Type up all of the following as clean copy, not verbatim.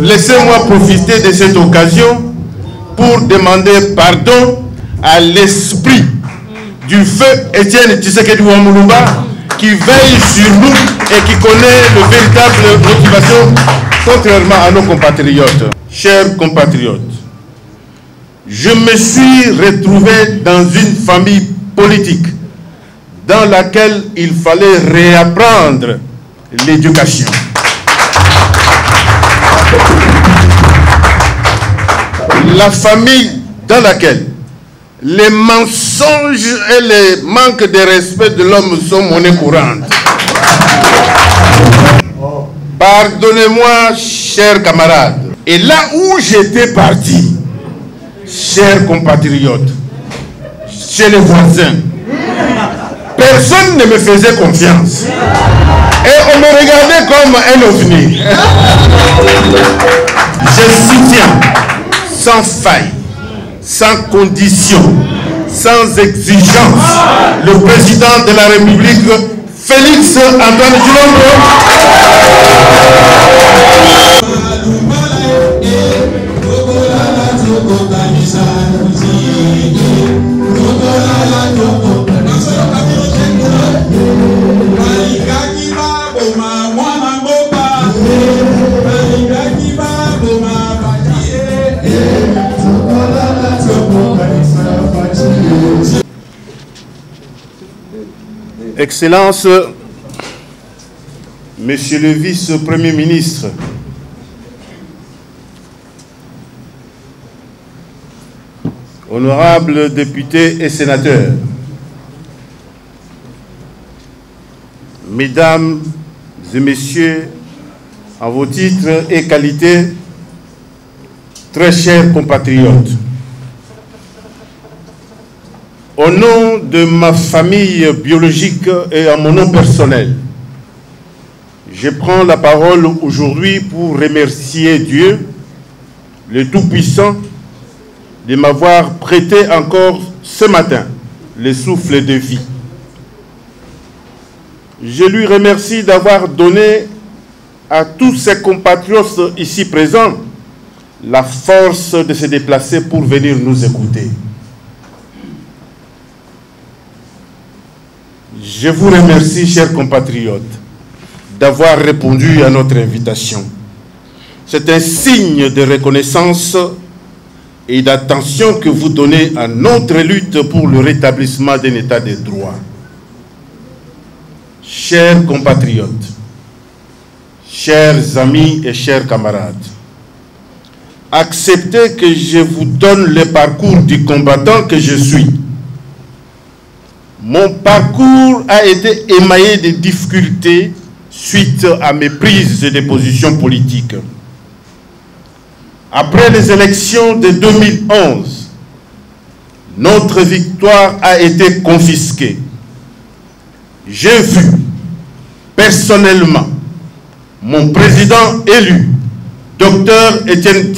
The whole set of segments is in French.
laissez-moi profiter de cette occasion pour demander pardon à l'esprit du feu Étienne Tshisekedi Wamulumba qui veille sur nous et qui connaît le véritable motivation, contrairement à nos compatriotes. Chers compatriotes, je me suis retrouvé dans une famille politique dans laquelle il fallait réapprendre l'éducation. La famille dans laquelle les mensonges et les manques de respect de l'homme sont monnaie courante. Pardonnez-moi, chers camarades. Et là où j'étais parti, chers compatriotes, chez les voisins, personne ne me faisait confiance. Et on me regardait comme un ovni. Je soutiens, sans faille, sans condition, sans exigence, le président de la République, Félix Antoine Tshilombo. Excellences, Monsieur le vice-premier ministre, honorables députés et sénateurs, Mesdames et Messieurs, en vos titres et qualités, très chers compatriotes, au nom de ma famille biologique et à mon nom personnel, je prends la parole aujourd'hui pour remercier Dieu, le Tout-Puissant, de m'avoir prêté encore ce matin le souffle de vie. Je lui remercie d'avoir donné à tous ses compatriotes ici présents la force de se déplacer pour venir nous écouter. Je vous remercie, chers compatriotes, d'avoir répondu à notre invitation. C'est un signe de reconnaissance et d'attention que vous donnez à notre lutte pour le rétablissement d'un état de droit. Chers compatriotes, chers amis et chers camarades, acceptez que je vous donne le parcours du combattant que je suis. Mon parcours a été émaillé de difficultés suite à mes prises de positions politiques. Après les élections de 2011, notre victoire a été confisquée. J'ai vu personnellement mon président élu, Dr Étienne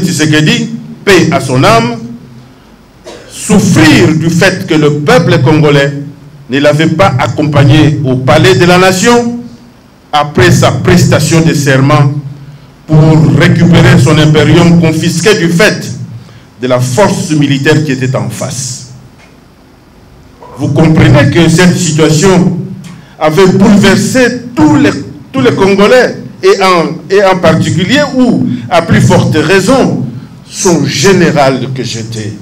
Tshisekedi, paix à son âme, souffrir du fait que le peuple congolais ne l'avait pas accompagné au palais de la nation après sa prestation de serment pour récupérer son impérium confisqué du fait de la force militaire qui était en face. Vous comprenez que cette situation avait bouleversé tous les Congolais et en particulier, ou à plus forte raison, son général que j'étais.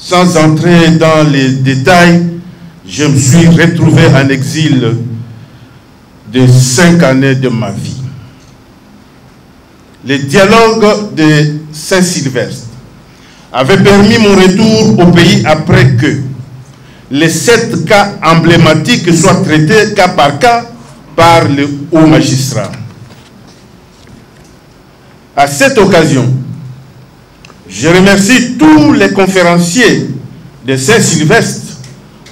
Sans entrer dans les détails, je me suis retrouvé en exil de 5 années de ma vie. Le dialogue de Saint-Sylvestre avait permis mon retour au pays après que les 7 cas emblématiques soient traités cas par cas par le haut magistrat. À cette occasion, je remercie tous les conférenciers de Saint-Sylvestre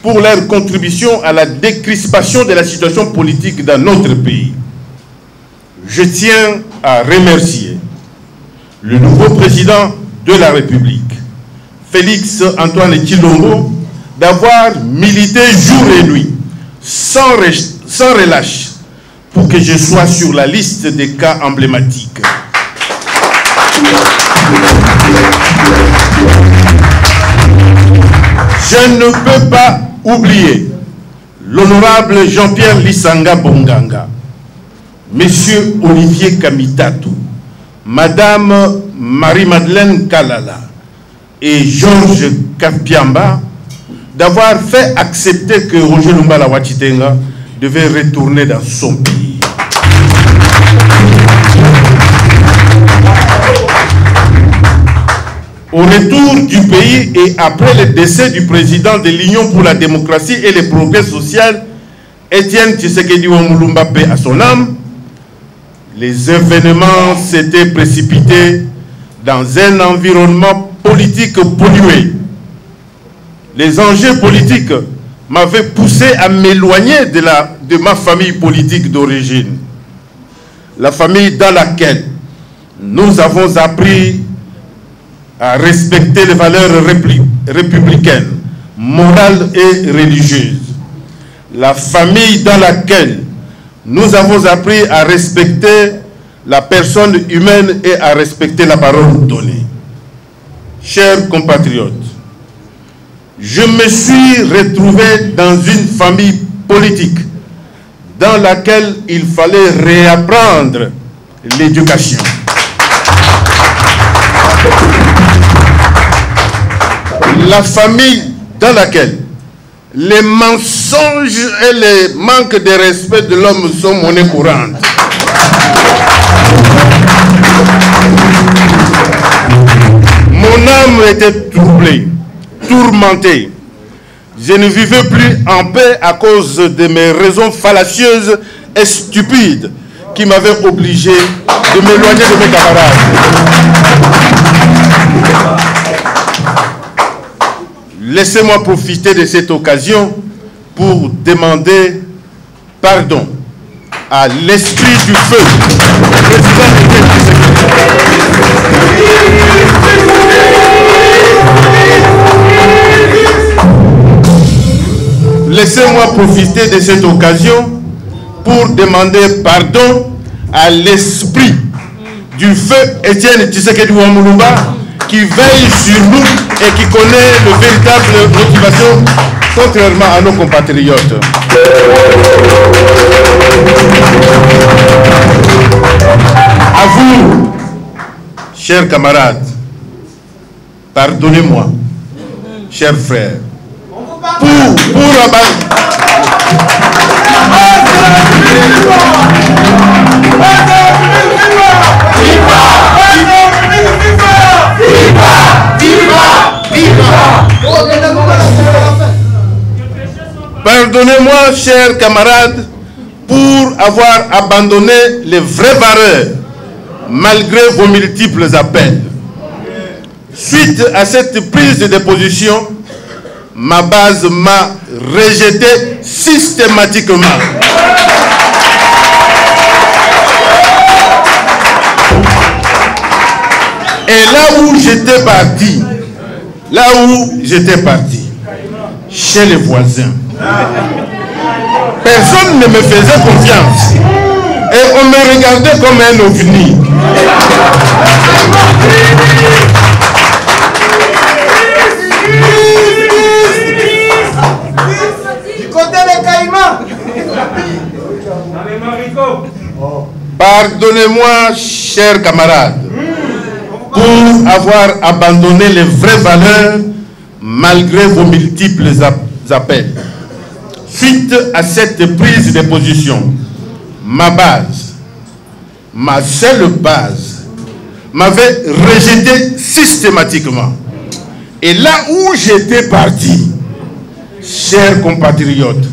pour leur contribution à la décrispation de la situation politique dans notre pays. Je tiens à remercier le nouveau président de la République, Félix Antoine Tshilombo, d'avoir milité jour et nuit, sans relâche, pour que je sois sur la liste des cas emblématiques. Je ne peux pas oublier l'honorable Jean-Pierre Lissanga Bonganga, Monsieur Olivier Kamitatou, Madame Marie-Madeleine Kalala et Georges Kapiamba d'avoir fait accepter que Roger Lumbala Wachitenga devait retourner dans son pays. Au retour du pays et après le décès du président de l'Union pour la démocratie et le progrès social, Étienne Tshisekedi Wamulumba, paix à son âme, les événements s'étaient précipités dans un environnement politique pollué. Les enjeux politiques m'avaient poussé à m'éloigner de ma famille politique d'origine. La famille dans laquelle nous avons appris à respecter les valeurs républicaines, morales et religieuses. La famille dans laquelle nous avons appris à respecter la personne humaine et à respecter la parole donnée. Chers compatriotes, je me suis retrouvé dans une famille politique dans laquelle il fallait réapprendre l'éducation. La famille dans laquelle les mensonges et les manques de respect de l'homme sont monnaie courante. Mon âme était troublée, tourmentée. Je ne vivais plus en paix à cause de mes raisons fallacieuses et stupides qui m'avaient obligé de m'éloigner de mes camarades. Laissez-moi profiter de cette occasion pour demander pardon à l'esprit du feu, Laissez-moi profiter de cette occasion pour demander pardon à l'esprit du feu Étienne Tshisekedi Wamulumba, qui veille sur nous et qui connaît le véritable motivation, contrairement à nos compatriotes. À vous, chers camarades, pardonnez-moi, chers frères, Pardonnez-moi, chers camarades, pour avoir abandonné les vraies valeurs malgré vos multiples appels. Suite à cette prise de position, ma base m'a rejeté systématiquement. Et là où j'étais parti, chez les voisins, personne ne me faisait confiance. Et on me regardait comme un ovni. Du côté des Caïmans. Pardonnez-moi, chers camarades, pour avoir abandonné les vraies valeurs malgré vos multiples appels. Suite à cette prise de position, ma base, ma seule base, m'avait rejeté systématiquement. Et là où j'étais parti, chers compatriotes,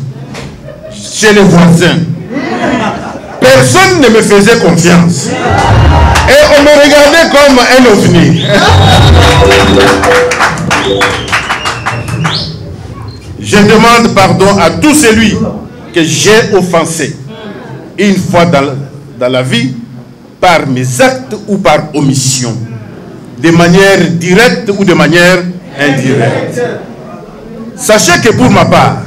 chez les voisins, personne ne me faisait confiance. Et on me regardait comme un ovni. Je demande pardon à tout celui que j'ai offensé une fois dans la vie par mes actes ou par omission, de manière directe ou de manière indirecte. Sachez que pour ma part,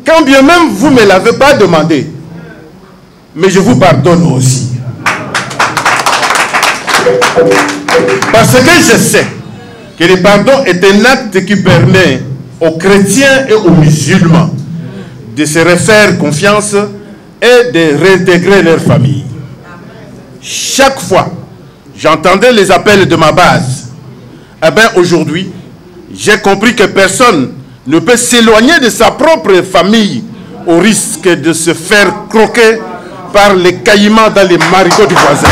quand bien même vous ne me l'avez pas demandé, mais je vous pardonne aussi. Parce que je sais que le pardon est un acte qui permet aux chrétiens et aux musulmans de se refaire confiance et de réintégrer leur famille. Chaque fois, j'entendais les appels de ma base. Eh bien, aujourd'hui, j'ai compris que personne ne peut s'éloigner de sa propre famille au risque de se faire croquer par les caïmans dans les marigots du voisin.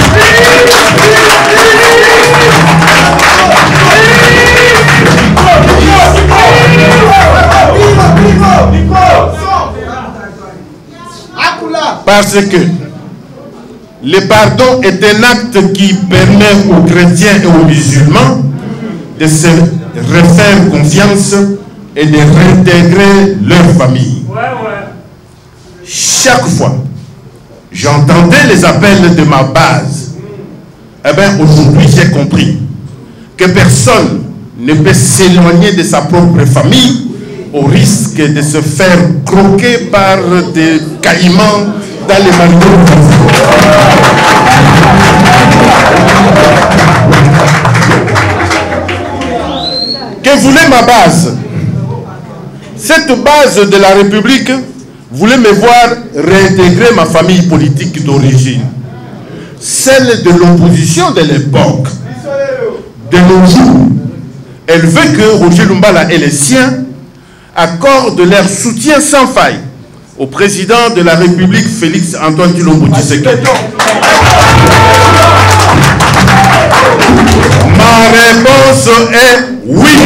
Parce que le pardon est un acte qui permet aux chrétiens et aux musulmans de se refaire confiance et de réintégrer leur famille. Chaque fois, j'entendais les appels de ma base. Eh bien, aujourd'hui, j'ai compris que personne ne peut s'éloigner de sa propre famille au risque de se faire croquer par des caïmans dans les marigots. Que voulait ma base? Cette base de la République voulait me voir réintégrer ma famille politique d'origine, celle de l'opposition de l'époque. De nos jours, elle veut que Roger Lumbala et les siens accordent leur soutien sans faille au président de la République, Félix Antoine Tshilombo Tshisekedi. Ma réponse est oui.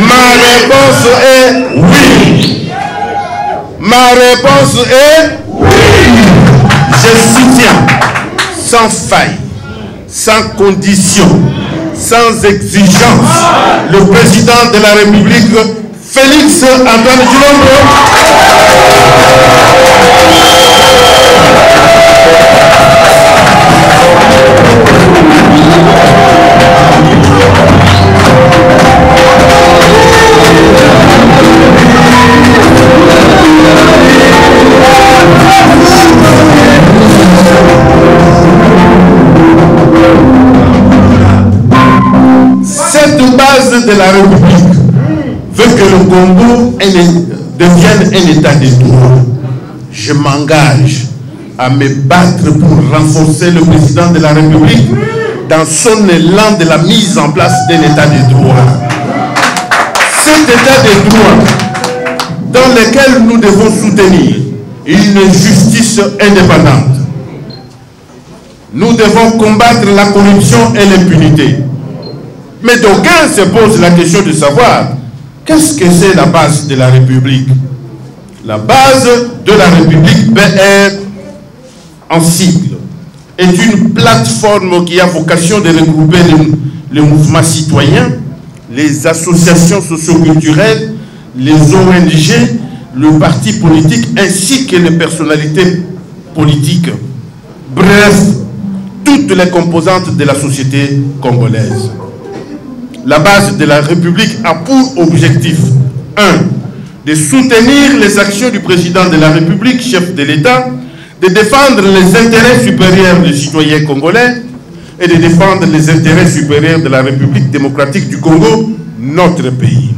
Ma réponse est oui. Ma réponse est oui. Je soutiens sans faille, sans condition, sans exigence le président de la République, Félix Antoine Tshilombo. Cette base de la République veut que le Congo devienne un état de droit. Je m'engage à me battre pour renforcer le président de la République dans son élan de la mise en place d'un état de droit. Cet état de droit dans lequel nous devons soutenir une justice indépendante. Nous devons combattre la corruption et l'impunité. Mais d'aucuns se posent la question de savoir qu'est-ce que c'est la base de la République. La base de la République, BR en sigle, est une plateforme qui a vocation de regrouper les mouvements citoyens, les associations socioculturelles, les ONG, le parti politique ainsi que les personnalités politiques. Bref, toutes les composantes de la société congolaise. La base de la République a pour objectif 1. De soutenir les actions du président de la République, chef de l'État, de défendre les intérêts supérieurs des citoyens congolais et de défendre les intérêts supérieurs de la République démocratique du Congo, notre pays.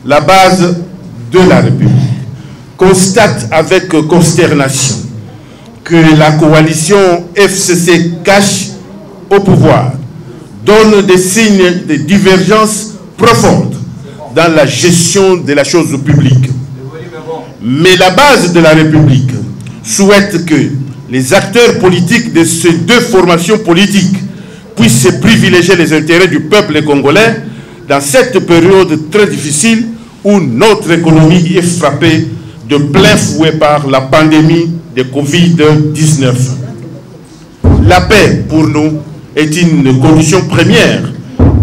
La base de la République constate avec consternation que la coalition FCC cache au pouvoir donne des signes de divergence profonde dans la gestion de la chose publique. Mais la base de la République souhaite que les acteurs politiques de ces deux formations politiques puissent privilégier les intérêts du peuple congolais dans cette période très difficile où notre économie est frappée de plein fouet par la pandémie de Covid-19. La paix, pour nous, est une condition première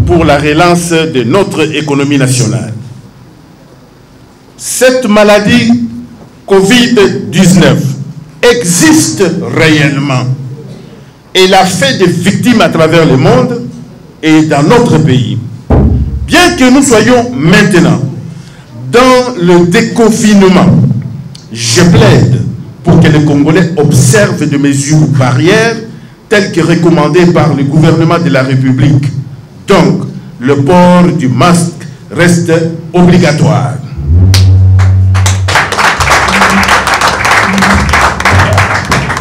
pour la relance de notre économie nationale. Cette maladie Covid-19 existe réellement. Elle a fait des victimes à travers le monde et dans notre pays. Bien que nous soyons maintenant Dans le déconfinement, je plaide pour que les Congolais observent des mesures barrières telles que recommandées par le gouvernement de la République. Donc, le port du masque reste obligatoire.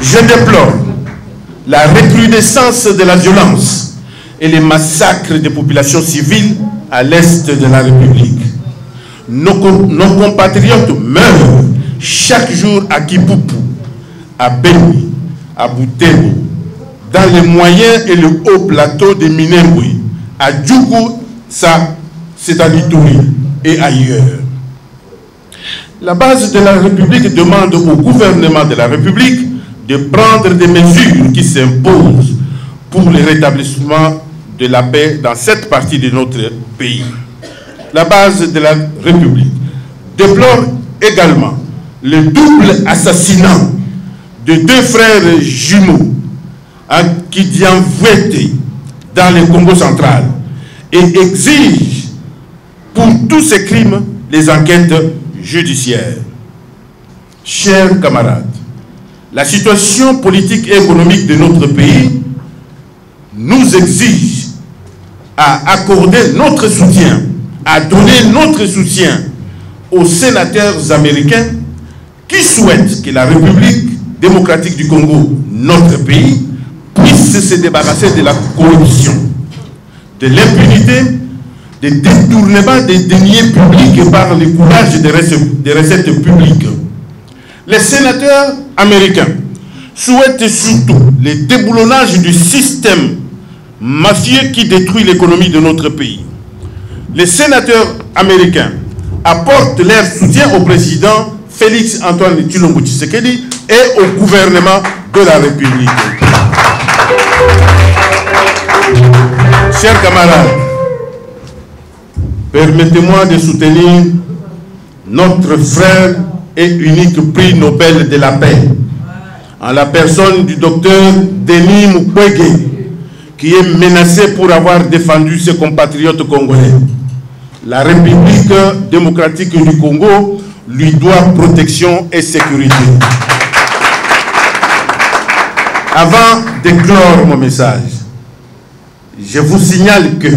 Je déplore la recrudescence de la violence et les massacres des populations civiles à l'est de la République. Nos compatriotes meurent chaque jour à Kipupu, à Beni, à Butembo, dans les moyens et le haut plateau de Minembwe, à Djougou, c'est à l'Ituri et ailleurs. La base de la République demande au gouvernement de la République de prendre des mesures qui s'imposent pour le rétablissement de la paix dans cette partie de notre pays. La base de la République déplore également le double assassinat de 2 frères jumeaux à Kidianvouete dans le Congo central et exige pour tous ces crimes les enquêtes judiciaires. Chers camarades, la situation politique et économique de notre pays nous exige à accorder notre soutien, à donner notre soutien aux sénateurs américains qui souhaitent que la République démocratique du Congo, notre pays, puisse se débarrasser de la corruption, de l'impunité, des détournements des deniers publics par le coulage des recettes publiques. Les sénateurs américains souhaitent surtout le déboulonnage du système mafieux qui détruit l'économie de notre pays. Les sénateurs américains apportent leur soutien au président Félix Antoine Tshilombo Tshisekedi et au gouvernement de la République. Chers camarades, permettez-moi de soutenir notre frère et unique prix Nobel de la paix, en la personne du docteur Denis Mukwege, qui est menacé pour avoir défendu ses compatriotes congolais. La République démocratique du Congo lui doit protection et sécurité. Avant de clore mon message, je vous signale que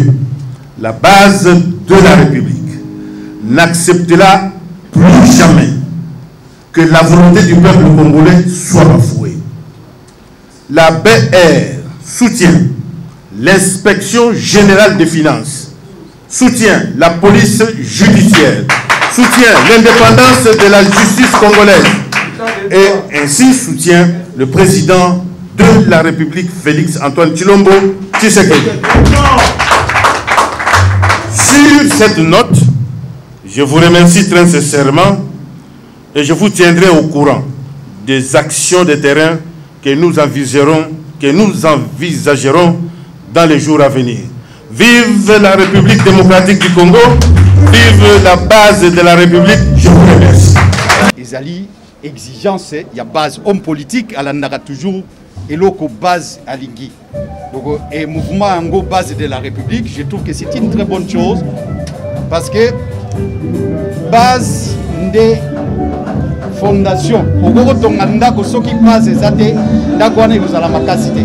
la base de la République n'acceptera plus jamais que la volonté du peuple congolais soit bafouée. La BR soutient l'inspection générale des finances, soutient la police judiciaire, soutient l'indépendance de la justice congolaise et ainsi soutient le président de la République, Félix Antoine Tshilombo Tshisekedi. Sur cette note, je vous remercie très sincèrement et je vous tiendrai au courant des actions de terrain que nous envisagerons dans les jours à venir. Vive la République démocratique du Congo, vive la base de la République, je vous remercie. Ezali exigence, il y a base homme politique, elle en aura toujours et l'autre base à l'ingui. Donc, et mouvement en base de la République, je trouve que c'est une très bonne chose parce que base des fondations, au gros tonganda ko soki base ezate ndakwana ikozala makasi te.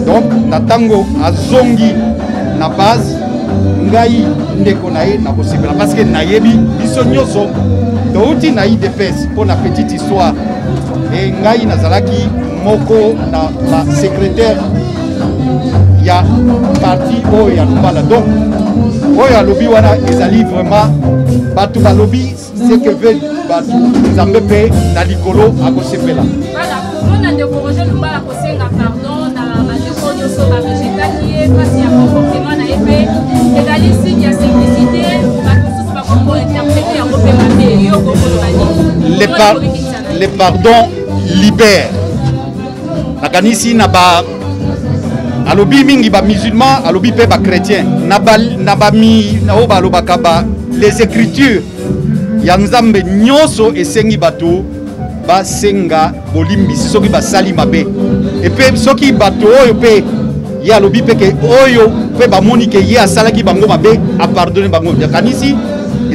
Donc natango azongi na base ngai ndeko nae na kosepela parce que nayebi biso nyonso touti na IDPS pour la petite histoire et ngai nazalaki moko na la secrétaire ya parti oya Lumbala. Donc oya lobby wana ezali vraiment batu ba lobby ce que veut batu nzambe pe na likolo akosepela. Voilà, on a découragé Lumbala kosenga pardon na bandeko nyonso ba rejetaki parce ya comportement na epé ezali signe ya simplicité batu ba kombo interpréter ya kopemate yo kokolo les pardons libèrent. Nakanisi na ba alobi mingi ba musulman alobi pe ba chrétien na ba mi na o ba lobaka ba les écritures ya nzambe nyonso esengi bato ba senga bolimbi soki ba sali mabe et pe soki bato oyo pe ya alobi pe ke oyo pe ba moni ke ye asalaki bango mabe a pardonner bango. Nakanisi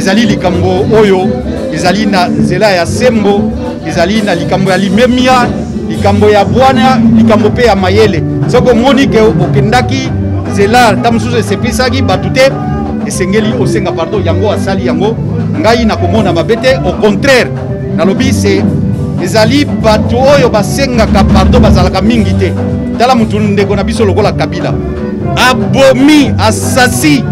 ezali likambo oyo ezali na nzela ya sembo ezali na likambo ya limemia likambo ya bwana likambo pe ya mayele soko moni ke okendaki nzela tamususu esepisaki bato te esengeli osenga pardon yango asali yango ngai nakomona mabe te au contraire nalobi se ezali bato oyo basengaka pardon bazalaka mingi te tala mutu ndeko na biso lokola Kabila abomi asasi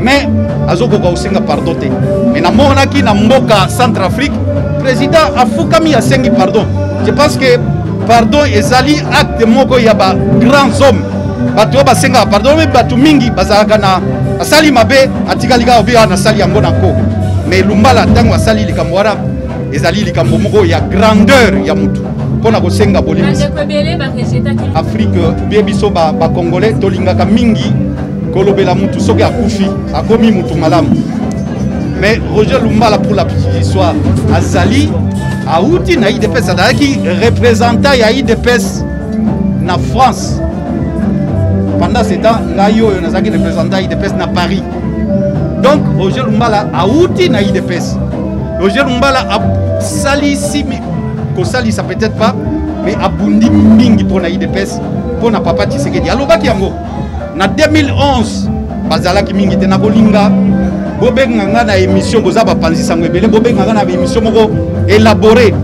mais azokoka osenga pardon te mais namonaki na mboka Centrafrique président afukami asengi pardon je pense que pardon ezali acte moko ya ba grands hommes bato basenga pardon mais bato mingi bazalaka na asali mabe atikalika obi na sali yango nako mais Lumbala tango asali likambo wana ezali likambo moko ya grandeur ya mutu pona kosenga bolimi Afrique bien biso ba congolais tolingaka mingi kolobela mutu soki akufi akomi mutu malamu mais Roger Lumbala pour la petite histoire azali auti na IDPS adaki représentant ya IDPS na France pendant ce temps ngayo nazaki représentant IDPS na Paris donc Roger Lumbala auti na IDPS Roger Lumbala a sali simi ko sali ça peut-être pas mais abundi mingi pour na IDPS pour na papa Tshisekedi alobaki yango na 2011 bazalaki mingi te na kolinga bobenga nga na émission boza bapanzi sango ebele bobenga nga na émission moko élaborée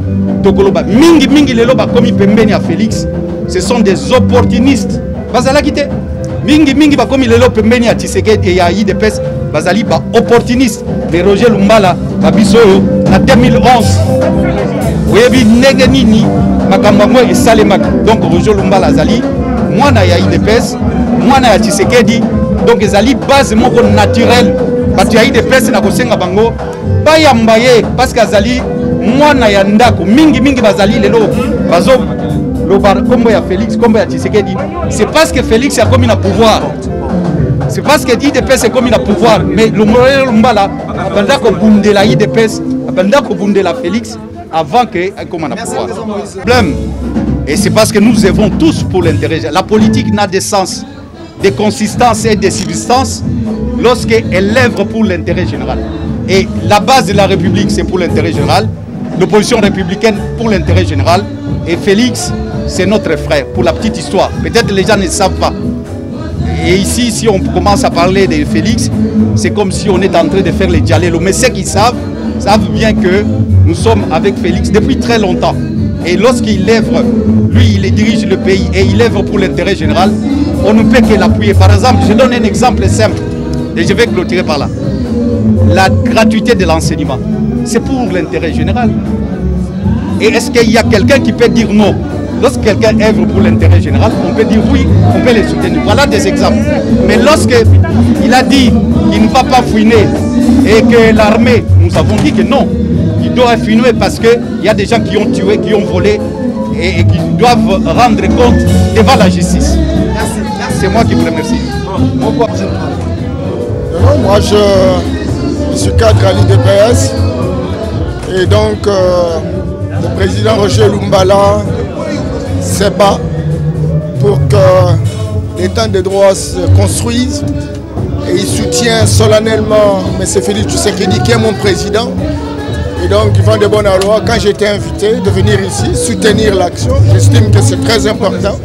tokoloba mingi mingi lelo bakomi pembeni ya Félix ce sont des opportunistes bazalaki te mingi mingi bakomi lelo pembeni ya Tshisekedi et ya IDPS bazali ba opportuniste mais Roger Lumbala babiso na 2011 oyebi ndenge nini makambo yango esalemaki donc Roger Lumbala azali mwana ya IDPS mwana ya Tshisekedi donc ezali base moko naturelle bato ya IDPS na kosenga bango bayamba ye parce que azali mwana ya ndako mingi mingi bazali lelo bazo loba kombo ya Félix kombo ya Tshisekedi c'est parce que Félix a commis na pouvoir c'est parce que IDPS est commis na pouvoir mais le Lumbala abanda ko bundela IDPS abanda ko bundela Félix avant que comme na pouvoir problème et c'est parce que nous œuvrons tous pour l'intérêt la politique n'a de sens de consistance et de substance lorsqu'elle œuvre pour l'intérêt général et la base de la République c'est pour l'intérêt général l'opposition républicaine pour l'intérêt général et Félix c'est notre frère pour la petite histoire peut-être les gens ne savent pas et ici si on commence à parler de Félix c'est comme si on est en train de faire les dialélos mais ceux qui savent bien que nous sommes avec Félix depuis très longtemps et lorsqu'il œuvre lui il dirige le pays et il œuvre pour l'intérêt général on ne peut que l'appuyer par exemple je donne un exemple simple et je vais clôturer par là la gratuité de l'enseignement c'est pour l'intérêt général et est-ce qu'il y a quelqu'un qui peut dire non? Lorsque quelqu'un œuvre pour l'intérêt général, on peut dire oui, on peut les soutenir. Voilà des exemples. Mais lorsqu'il a dit qu'il ne va pas fouiner et que l'armée, nous avons dit que non, il doit fouiner parce qu'il y a des gens qui ont tué, qui ont volé et qui doivent rendre compte devant la justice. C'est moi qui vous remercie. Moi, je suis cadre à l'IDPS et donc le président Roger Lumbala se bat pour que l'état de droit se construise et il soutient solennellement M. Félix Tshisekedi qui est mon président et donc il va de bonne loi. Quand j'ai été invité de venir ici soutenir l'action, j'estime que c'est très important.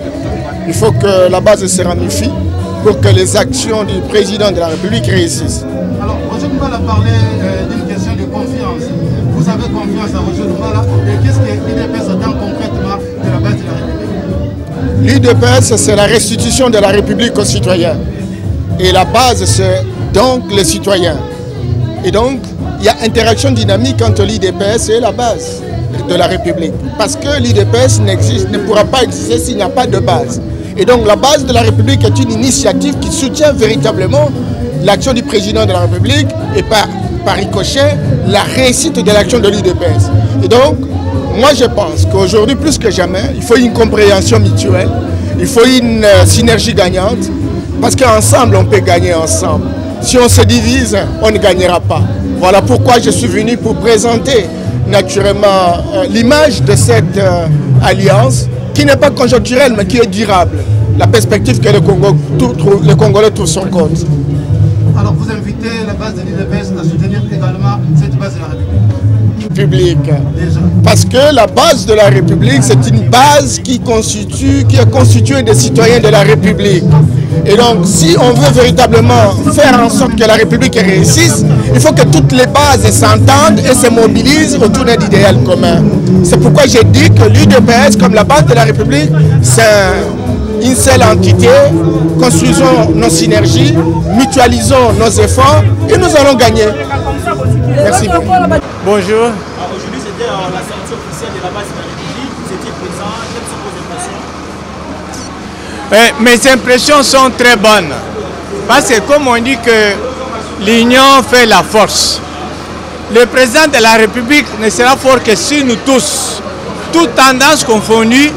Il faut que la base se ramifie pour que les actions du président de la République réussissent. Alors, Roger Lumbala a parlé d'une question de confiance. Vous avez confiance à Roger Lumbala et qu'est-ce que l'IDPS attend concrètement de la base de la République? L'IDPS, c'est la restitution de la République aux citoyens. Et la base, c'est donc les citoyens. Et donc, il y a interaction dynamique entre l'IDPS et la base de la République. Parce que l'IDPS ne pourra pas exister s'il n'y a pas de base. Et donc, la base de la République est une initiative qui soutient véritablement l'action du président de la République et par ricochet, la réussite de l'action de l'IDPS. Et donc, moi je pense qu'aujourd'hui, plus que jamais, il faut une compréhension mutuelle, il faut une synergie gagnante, parce qu'ensemble, on peut gagner ensemble. Si on se divise, on ne gagnera pas. Voilà pourquoi je suis venu pour présenter naturellement l'image de cette alliance, qui n'est pas conjoncturelle, mais qui est durable. La perspective que le Congolais trouve son compte. Alors vous invitez la base de l'UDPS à soutenir également cette base de la République. Parce que la base de la République, c'est une base qui est constituée des citoyens de la République. Et donc, si on veut véritablement faire en sorte que la République réussisse, il faut que toutes les bases s'entendent et se mobilisent autour d'un idéal commun. C'est pourquoi j'ai dit que l'UDPS, comme la base de la République, c'est une seule entité. Construisons nos synergies, mutualisons nos efforts et nous allons gagner. Merci beaucoup. Bonjour. Aujourd'hui, c'était la sortie officielle de la base de la République. Vous étiez présent. Quelles sont vos impressions? Mes impressions sont très bonnes. Parce que comme on dit que l'union fait la force, le président de la République ne sera fort que si nous tous, toutes tendances confondues,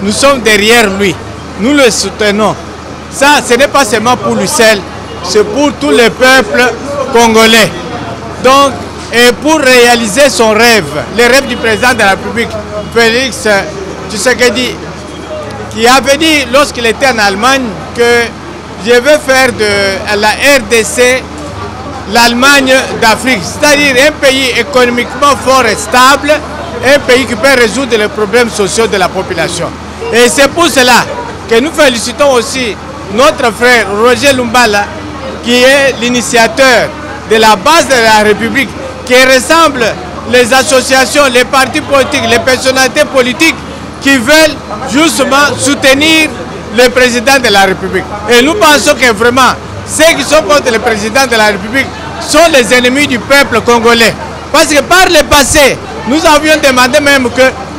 nous sommes derrière lui. Nous le soutenons. Ça, ce n'est pas seulement pour lui seul, c'est pour tout le peuple congolais. Donc, et pour réaliser son rêve, le rêve du président de la République, Félix Tshisekedi, qui avait dit lorsqu'il était en Allemagne que je veux faire de la RDC l'Allemagne d'Afrique, c'est-à-dire un pays économiquement fort et stable, un pays qui peut résoudre les problèmes sociaux de la population. Et c'est pour cela que nous félicitons aussi notre frère Roger Lumbala, qui est l'initiateur de la base de la République, qui ressemble les associations, les partis politiques, les personnalités politiques qui veulent justement soutenir le président de la République. Et nous pensons que vraiment, ceux qui sont contre le président de la République sont les ennemis du peuple congolais. Parce que par le passé, nous avions demandé même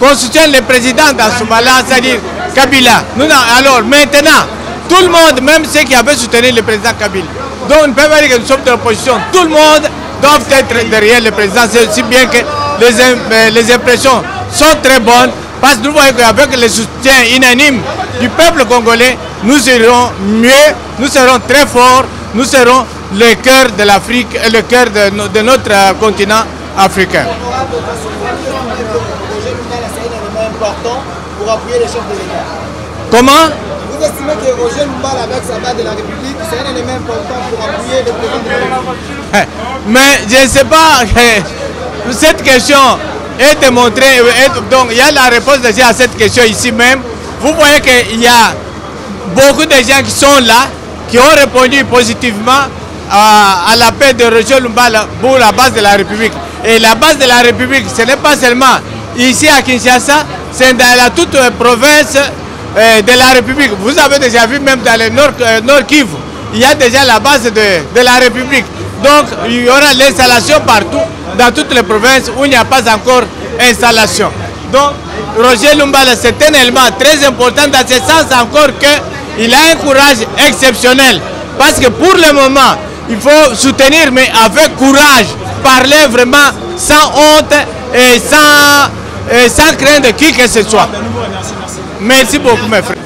qu'on soutienne le président d'Assoumala, c'est-à-dire Kabila. Alors maintenant, tout le monde, même ceux qui avaient soutenu le président Kabila, donc on ne peut pas dire que nous sommes de l'opposition, tout le monde doit être derrière le président, c'est aussi bien que les impressions sont très bonnes, parce que nous voyons qu'avec le soutien unanime du peuple congolais, nous irons mieux, nous serons très forts, nous serons le cœur de l'Afrique et le cœur de notre continent africain. Pour appuyer les chefs de l'État. Comment? Vous estimez que Roger Lumbala avec sa base de la République, c'est un élément important pour appuyer le président de la République? Mais je ne sais pas, cette question est démontrée, donc il y a la réponse déjà à cette question ici même. Vous voyez qu'il y a beaucoup de gens qui sont là, qui ont répondu positivement à l'appel de Roger Lumbala pour la base de la République. Et la base de la République, ce n'est pas seulement ici à Kinshasa, c'est dans toute province de la République. Vous avez déjà vu même dans le Nord Kivu, il y a déjà la base de la République. Donc il y aura l'installation partout, dans toutes les provinces où il n'y a pas encore installation. Donc Roger Lumbala, c'est un élément très important dans ce sens encore qu'il a un courage exceptionnel. Parce que pour le moment, il faut soutenir, mais avec courage, parler vraiment sans honte et sans craindre qui que ce soit. Merci beaucoup mes frères.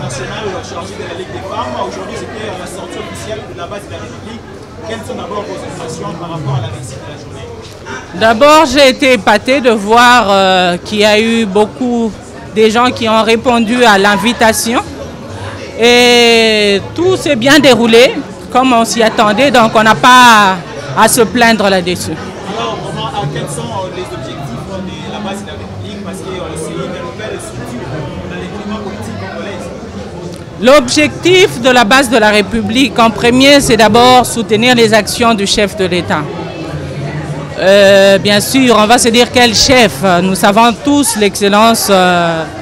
National chargé de la Ligue des femmes. Aujourd'hui, c'était la sortie officielle de la base de la République. Quelles sont d'abord vos impressions par rapport à la réussite de la journée? D'abord, j'ai été épatée de voir qu'il y a eu beaucoup de gens qui ont répondu à l'invitation. Et tout s'est bien déroulé, comme on s'y attendait, donc on n'a pas à se plaindre là-dessus. Alors, quels sont les objectifs de la base de la République? Parce que c'est une nouvelle structure dans les climats politiques congolais. L'objectif de la base de la République, en premier, c'est d'abord soutenir les actions du chef de l'État. Bien sûr, on va se dire quel chef. Nous savons tous l'excellence,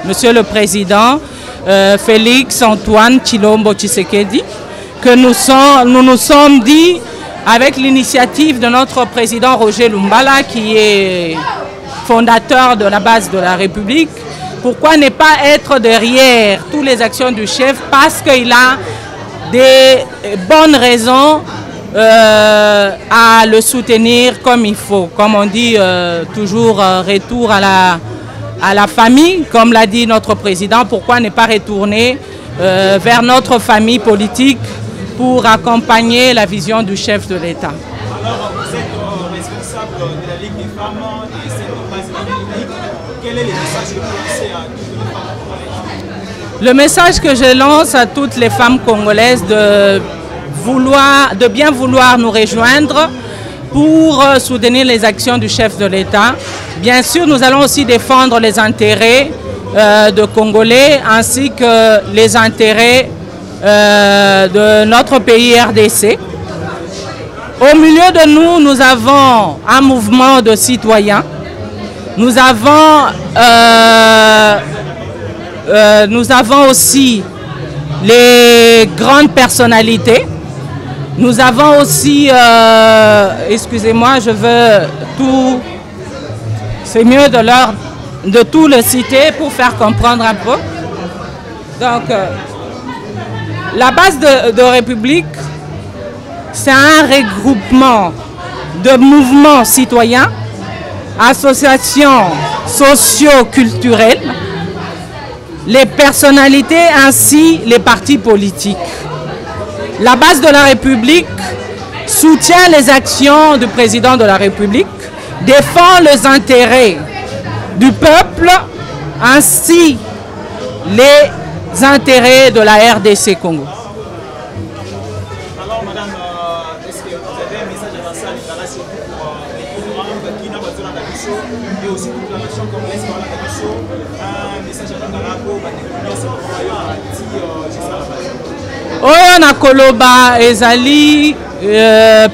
Monsieur le Président, Félix Antoine Tshilombo Tshisekedi, que nous nous sommes dit, avec l'initiative de notre président Roger Lumbala, qui est fondateur de la base de la République, pourquoi ne pas être derrière toutes les actions du chef, parce qu'il a des bonnes raisons à le soutenir comme il faut. Comme on dit toujours, retour à la famille, comme l'a dit notre président. Pourquoi ne pas retourner vers notre famille politique pour accompagner la vision du chef de l'État? Alors, vous êtes responsable de la Ligue des femmes et cette base de la République. Quel est le message que vous lancez à toutes les femmes congolaises? Le message que je lance à toutes les femmes congolaises de bien vouloir nous rejoindre pour soutenir les actions du chef de l'État. Bien sûr, nous allons aussi défendre les intérêts de Congolais ainsi que les intérêts de notre pays RDC. Au milieu de nous, nous avons un mouvement de citoyens. Nous avons aussi les grandes personnalités. Nous avons aussi, excusez-moi, je veux tout, c'est mieux de tout le citer pour faire comprendre un peu. Donc, la base de République, c'est un regroupement de mouvements citoyens, associations socio-culturelles, les personnalités ainsi les partis politiques. La base de la République soutient les actions du président de la République, défend les intérêts du peuple ainsi les intérêts de la RDC Congo. Alors, madame, est-ce que vous avez un message à lancer à l'État surtout pour les programmes qui n'ont pas besoin d'ambition et aussi pour la nation congolaise par l'ambition, un message à l'État pour découvrir ce programme jusqu'à la base? Oyo na koloba ezali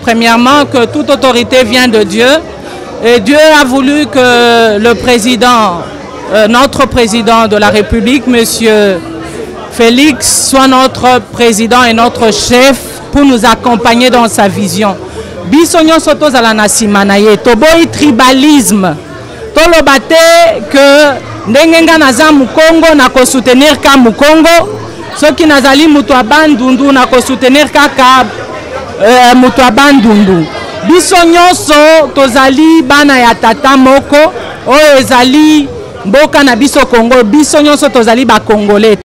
premièrement que toute autorité vient de Dieu et Dieu a voulu que le président, notre président de la République, monsieur Félix, soit notre président et notre chef pour nous accompagner dans sa vision. Biso nyonso tozala na sima na ye toboyi tribalisme toloba te que ndenge nga naza mukongo na ko soutenir ka mukongo. Ceux qui nazali mutu abandundu na ko soutenir kaka mutu abandundu. Biso nyonso tozali bana ya tata moko oyo ezali mboka na biso Congo. Biso nyonso tozali ba Congolais.